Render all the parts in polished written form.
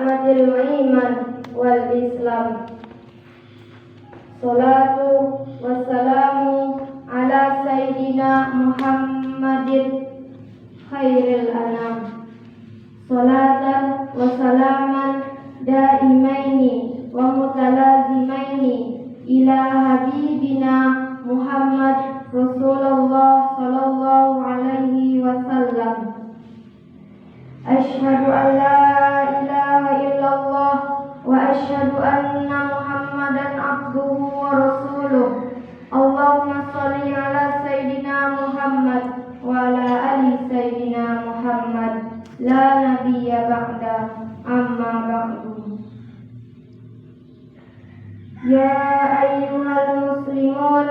ni'matil iman wal islam. Salatu wassalamu ala sayyidina Muhammadin khairil anam. Salatan wassalaman daimaini wa mutalazimaini ila habibina Muhammad Rasulullah sallallahu alaihi wasallam. Asyhadu an la ilaha illallah wa asyhadu anna Muhammadan abduhu wa rasuluh. Allahumma shalli ala sayyidina Muhammad wa ala ali sayyidina Muhammad la nabiyya ba'da, amma ba'du. Ya ayyuhal muslimun,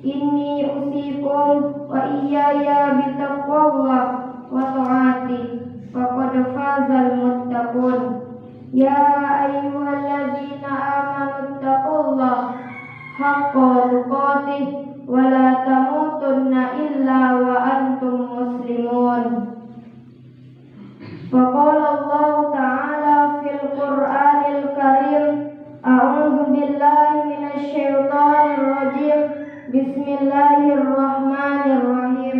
inni usikum wa iyaya bitaqwallah wa ta'ati faqad fazal muttaqun. Ya ayyuhalladzina amanu taqullah haqqa tuqatih wa la tamutunna illa wa antum muslimun. Faqala Allah ta'ala fil Qur'anil Karim, a'udzu billahi minasy syaithanir rajim. Bismillahirrahmanirrahim.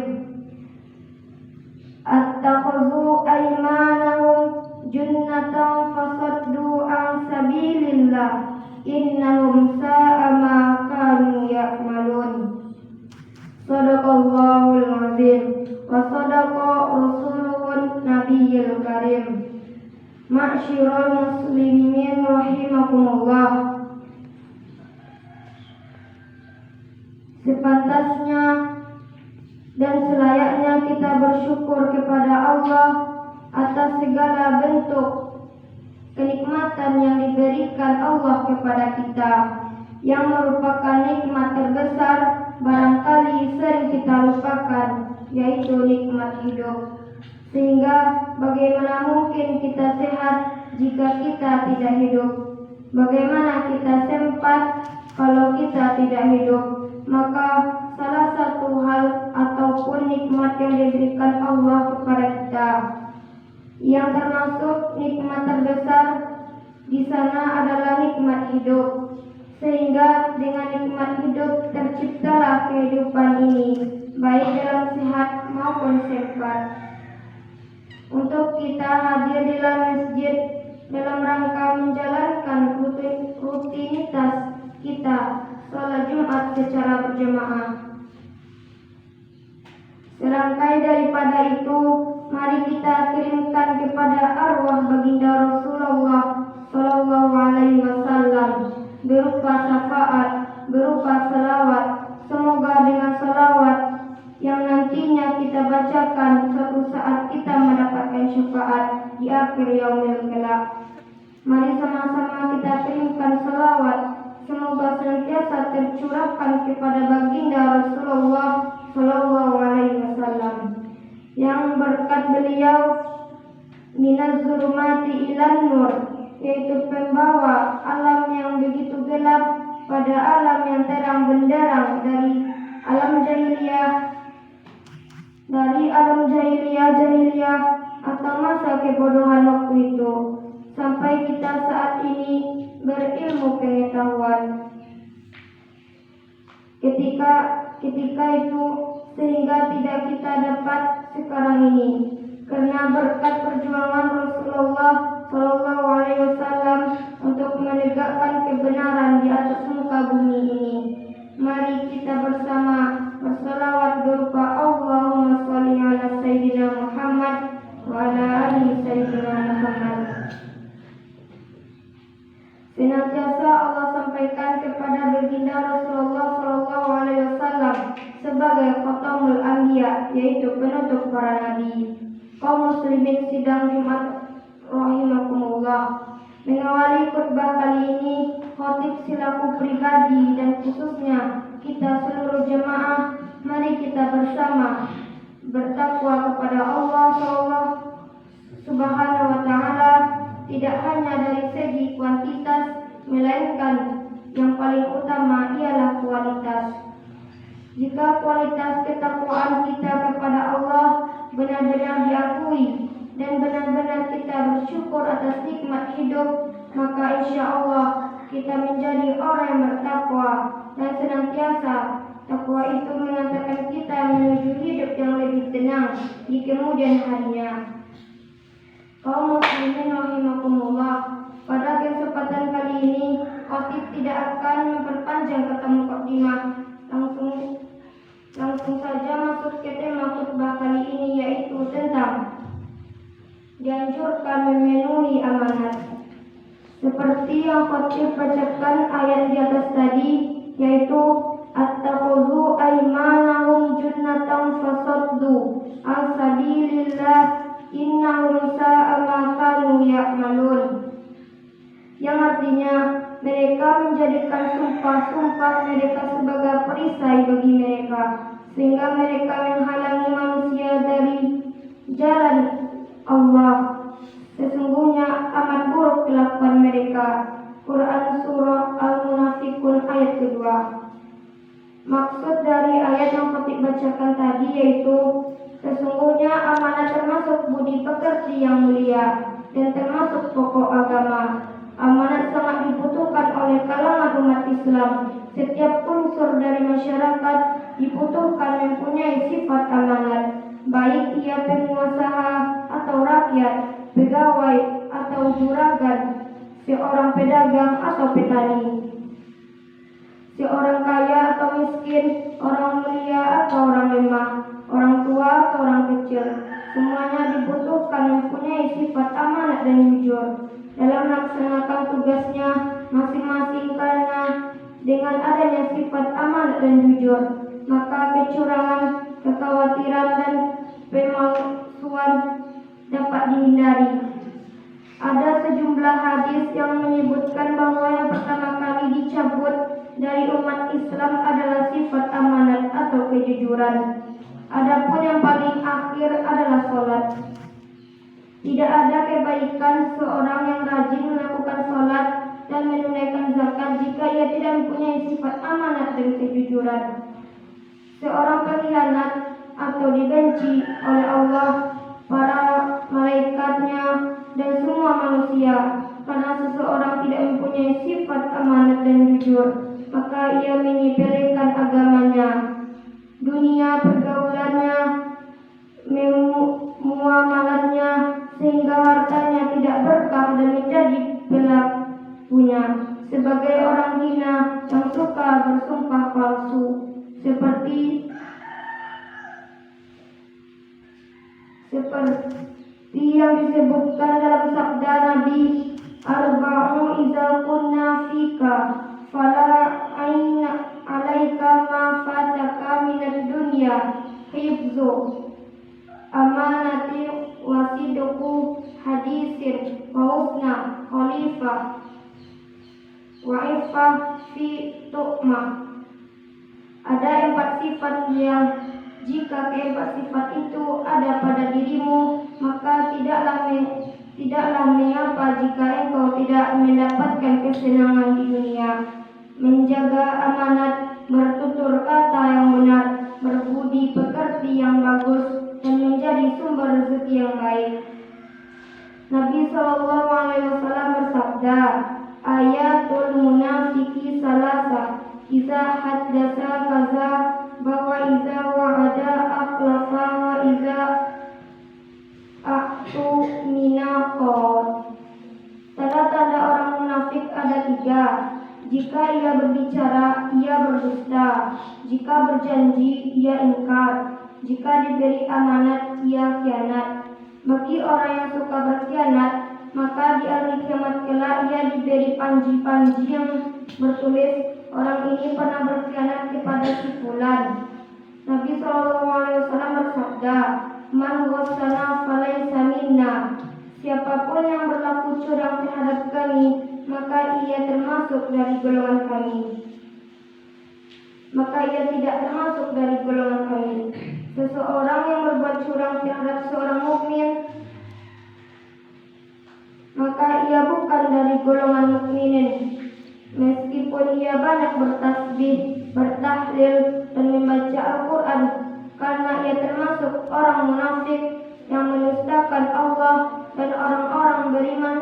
Attakhadhu aymanahum junnatan fasaddu an sabilillah innahum sa'a ma kanu ya'malun. Shadaqallahul azim wa shadaqa rasuluhun nabiyyil karim. Ma'syiral muslimin rahimakumullah. Sepantasnya dan selayaknya kita bersyukur kepada Allah atas segala bentuk kenikmatan yang diberikan Allah kepada kita, yang merupakan nikmat terbesar barangkali sering kita lupakan, yaitu nikmat hidup. Sehingga bagaimana mungkin kita sehat jika kita tidak hidup? Bagaimana kita sempat kalau kita tidak hidup? Maka salah satu hal ataupun nikmat yang diberikan Allah kepada kita, yang termasuk nikmat terbesar di sana adalah nikmat hidup. Sehingga dengan nikmat hidup terciptalah kehidupan ini, baik dalam sehat maupun sempat. Untuk kita hadir di dalam masjid dalam rangka menjalankan rutinitas kita sholat Jumat secara berjamaah. Serangkai daripada itu, mari kita kirimkan kepada arwah baginda Rasulullah sallallahu alaihi wasallam berupa syafaat, berupa salawat. Semoga dengan salawat yang nantinya kita bacakan, suatu saat kita mendapatkan syafaat di akhir yaumil kelak. Mari sama-sama kita kirimkan salawat, semoga senantiasa tercurahkan kepada baginda Rasulullah sallallahu alaihi wasallam, yang berkat beliau minaz zulumati ilan nur, yaitu pembawa alam yang begitu gelap pada alam yang terang benderang, dari alam jahiliyah atau masa kebodohan waktu itu, sampai kita saat ini berilmu pengetahuan. Ketika itu sehingga tidak kita dapat sekarang ini, karena berkat perjuangan Rasulullah sallallahu alaihi wasallam untuk menegakkan kebenaran di atas muka bumi ini. Mari kita bersama bersalawat berupa Allahumma sholli ala sayyidina Muhammad wa ala ali sayyidina Muhammad. Senantiasa Allah sampaikan kepada baginda Rasulullah sallallahu alaihi wasallam sebagai khatamul anbiya, yaitu penutup para nabi. Kaum muslimin sidang Jumat rahimakumullah, mengawali khutbah kali ini, khatib selaku pribadi dan khususnya kita seluruh jemaah, mari kita bersama bertakwa kepada Allah Subhanahu wa ta'ala, tidak hanya dari segi kuantitas, melainkan yang paling utama ialah kualitas. Jika kualitas ketakwaan kita kepada Allah benar-benar diakui dan benar-benar kita bersyukur atas nikmat hidup, maka insya Allah kita menjadi orang yang bertakwa dan senantiasa takwa itu mengantarkan kita menuju hidup yang lebih tenang di kemudian harinya. Kaum muslimin rahimakumullah, pada kesempatan kali ini Khatib tidak akan memperpanjang kata mukadimah, langsung saja masuk ke tema khutbah kali ini, yaitu tentang dianjurkan memenuhi amanat. Seperti yang Khatib bacakan ayat di atas tadi, yaitu attakhudhu aymanahum junnatan fasaddu an sabilillah innahum sa'a ma kanu ya'malun, yang artinya mereka menjadikan sumpah-sumpah mereka sebagai perisai bagi mereka, sehingga mereka menghalangi manusia dari jalan Allah. Sesungguhnya amat buruk kelakuan mereka. Quran Surah Al-Munafikun ayat kedua. Maksud dari ayat yang Khatib bacakan tadi yaitu sesungguhnya amanah termasuk budi pekerti yang mulia dan termasuk pokok agama. Amanat sangat dibutuhkan oleh kalangan umat Islam. Setiap unsur dari masyarakat dibutuhkan mempunyai sifat amanat, baik ia pengusaha atau rakyat, pegawai atau juragan, seorang pedagang atau petani, seorang kaya atau miskin, orang mulia atau orang lemah, orang tua atau orang kecil. Semuanya dibutuhkan mempunyai sifat amanat dan jujur dalam melaksanakan tugasnya masing-masing, karena dengan adanya sifat amanat dan jujur, maka kecurangan, kekhawatiran dan pemalsuan dapat dihindari. Ada sejumlah hadis yang menyebutkan bahwa yang pertama kali dicabut dari umat Islam adalah sifat amanat atau kejujuran. Adapun yang paling akhir adalah sholat. Tidak ada kebaikan seorang yang rajin melakukan sholat dan menunaikan zakat jika ia tidak mempunyai sifat amanat dan kejujuran. Seorang pengkhianat atau dibenci oleh Allah, para malaikatnya, dan semua manusia, karena seseorang tidak mempunyai sifat amanat dan jujur, maka ia menyepelekan agamanya, dunia pergaulannya, muamalatnya, sehingga hartanya tidak berkah dan menjadi pelakunya sebagai orang hina yang suka bersumpah palsu, seperti yang disebutkan dalam sabda Nabi, arba'u idza kunna fika fala aina alaika ma fataka minad dunya hifzu amanati wasidku hadisin wa husna khalifah wa ifah fi tu'mah. Ada 4 sifat yang jika keempat sifat itu ada pada dirimu, maka tidaklah mengapa jika engkau tidak mendapatkan kesenangan di dunia. Menjaga amanat, bertutur kata yang benar, berbudi pekerti yang bagus, dan menjadi sumber rezeki yang baik. Nabi SAW bersabda, ayatul munafiki salasa, iza haddasa kaza, bahwa iza wa'ada akhlafa, wa iza aktu minaqad. Tanda-tanda orang munafik ada 3. Jika ia berbicara, ia berdusta. Jika berjanji, ia ingkar. Jika diberi amanat, ia khianat. Bagi orang yang suka berkhianat, maka di hari kiamat kelak ia diberi panji-panji yang bertulis, orang ini pernah berkhianat kepada si fulan. Nabi SAW bersabda, man ghassana falaysa minna. Siapapun yang berlaku curang terhadap kami, maka ia termasuk dari golongan kami. Maka ia tidak termasuk dari golongan kami. Seseorang yang berbuat curang terhadap seorang mukmin, maka ia bukan dari golongan mukminin, meskipun ia banyak bertasbih, bertahlil, dan membaca Al-Quran, karena ia termasuk orang munafik yang mendustakan Allah dan orang-orang beriman,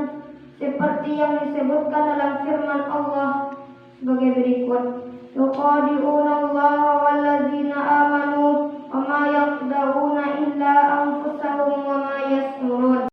seperti yang disebutkan dalam firman Allah sebagai berikut: yuqadi'una